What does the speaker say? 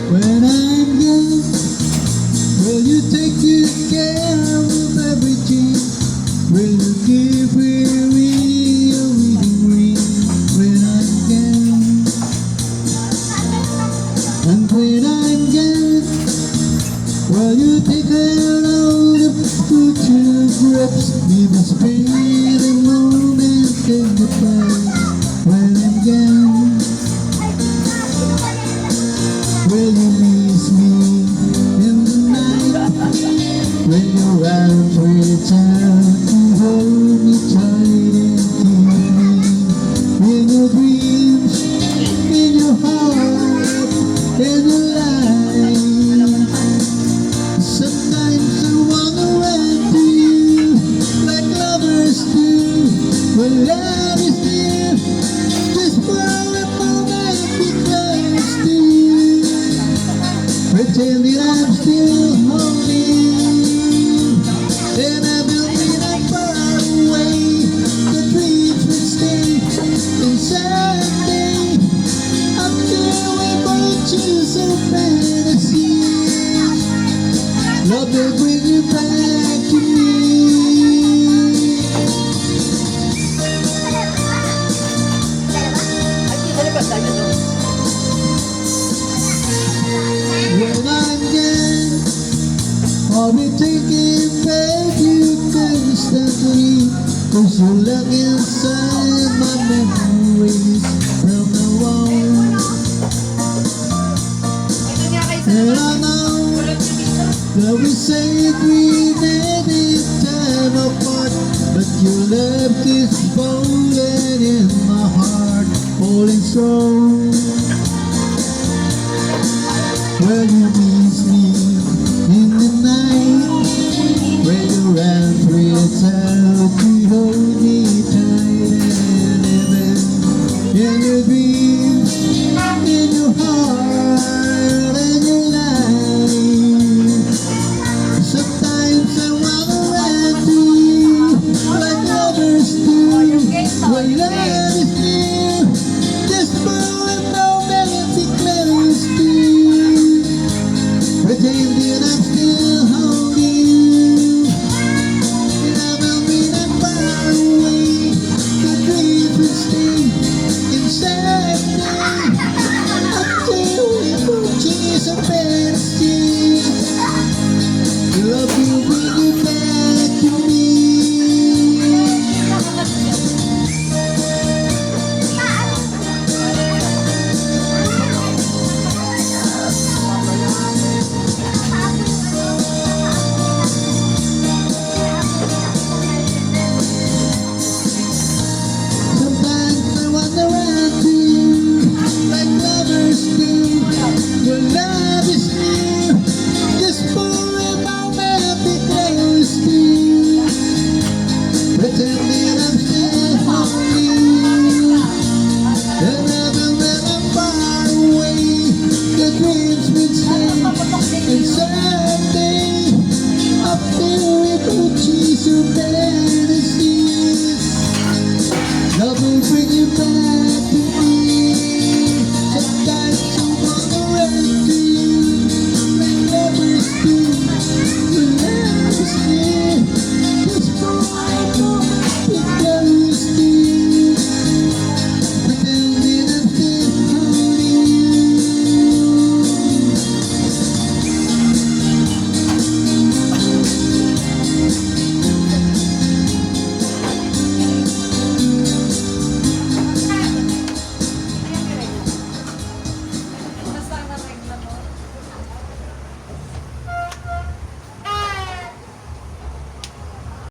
When I'm gone, will you take good care of everything? Will you give me a wedding ring when I'm gone? And when I'm gone, will you take out all the future grips? Maybe spend a moment in the past when I'm gone. Will you miss me in the night when your arms reach out to hold me tight and keep me in your dreams, in your heart, in your life? Sometimes I wanna run to you like lovers do when love is near, just for a moment be close to you. Pretend that I'm still holding, and I will be not far away. The dreams will stay, and someday I'm sure we both choose a fantasy. Love will bring you back to me. When I'm gone, I'll be taking back you constantly, 'cause you're locked inside my memories from now on. And I know that we say we needed time apart, but your love is falling in my heart, holding strong. Will you miss me in the night when your arms reach out to hold me tight and even in your dreams, in your heart and your life? Sometimes I wanna run to you like lovers do when love is